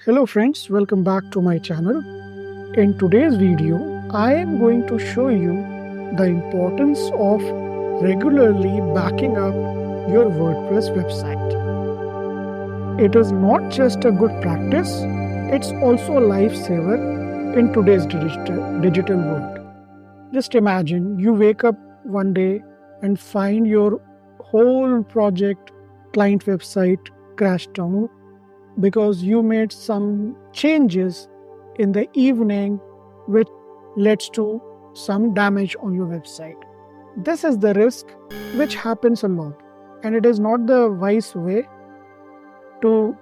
Hello friends, welcome back to my channel. In today's video, I am going to show you the importance of regularly backing up your WordPress website. It is not just a good practice, it's also a lifesaver in today's digital world. Just imagine you wake up one day and find your whole project, client website crashed down because you made some changes in the evening which leads to some damage on your website. This is the risk which happens a lot, and it is not the wise way to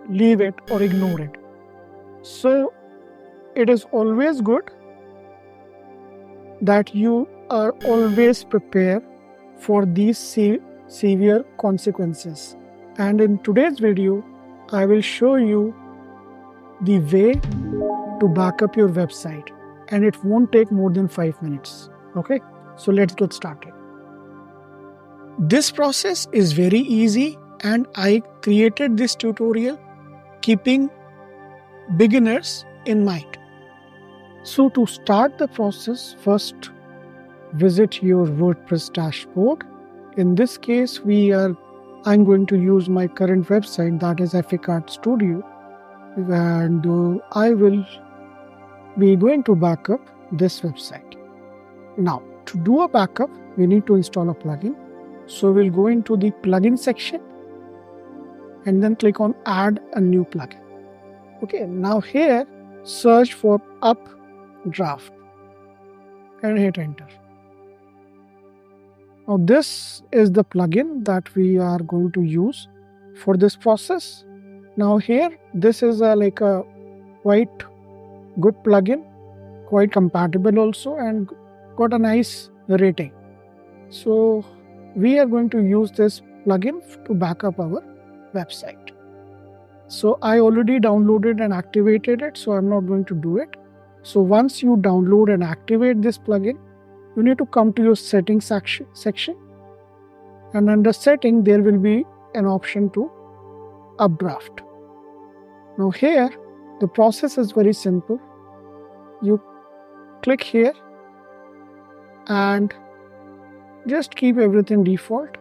leave it or ignore it. So it is always good that you are always prepared for these severe consequences. And in today's video, I will show you the way to back up your website, and it won't take more than 5 minutes. Okay, so let's get started. This process is very easy, and I created this tutorial keeping beginners in mind. So to start the process, first visit your WordPress dashboard. In this case, I'm going to use my current website, that is FACart Studio, and I will be going to back up this website. Now, to do a backup, we need to install a plugin. So we'll go into the plugin section and then click on add a new plugin. Okay, now here search for Updraft and hit enter. Now this is the plugin that we are going to use for this process. Now here, this is like a quite good plugin, quite compatible also, and got a nice rating. So we are going to use this plugin to back up our website. So I already downloaded and activated it, so I'm not going to do it. So once you download and activate this plugin, you need to come to your settings section, and under setting there will be an option to updraft. Now here the process is very simple. You click here and just keep everything default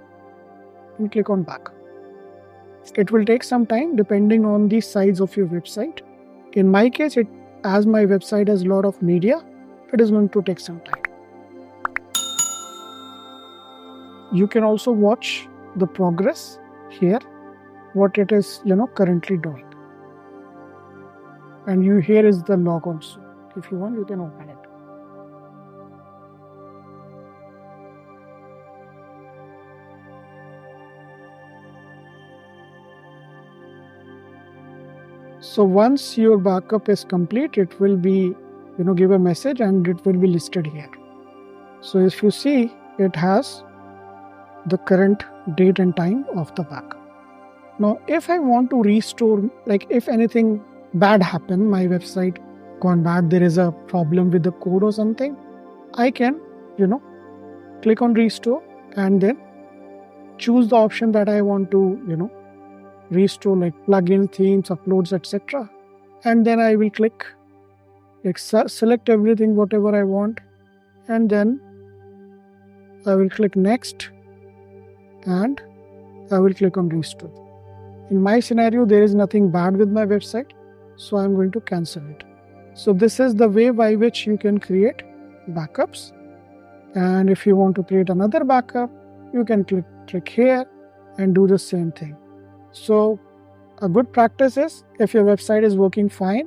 and click on back. It will take some time depending on the size of your website. In my case, as my website has a lot of media, it is going to take some time. You can also watch the progress here, what it is currently doing. And here is the log also. If you want, you can open it. So once your backup is complete, it will be give a message and it will be listed here. So if you see, it has the current date and time of the backup. Now, if I want to restore, like if anything bad happened, my website gone bad, there is a problem with the code or something, I can, click on restore and then choose the option that I want to, restore, like plugin, themes, uploads, etc. And then I will click, select everything, whatever I want, and then I will click next. And I will click on restore. In my scenario, there is nothing bad with my website, so I'm going to cancel it. So this is the way by which you can create backups. And if you want to create another backup, you can click here and do the same thing. So a good practice is, if your website is working fine,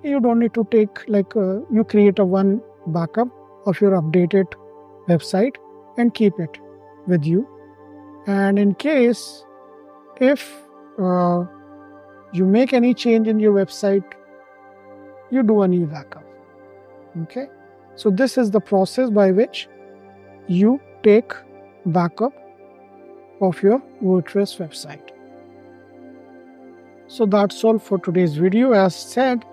you don't need to take you create a one backup of your updated website and keep it with you. And in case if you make any change in your website, you do a new backup. Okay, so this is the process by which you take backup of your WordPress website. So that's all for today's video. As said,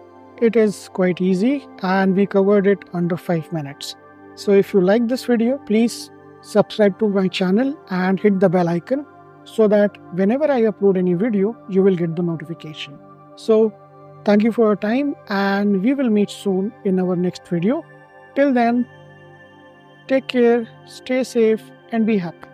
it is quite easy and we covered it under 5 minutes. So if you like this video, please subscribe to my channel and hit the bell icon so that whenever I upload any video, you will get the notification. So thank you for your time, and we will meet soon in our next video. Till then, take care, stay safe, and be happy.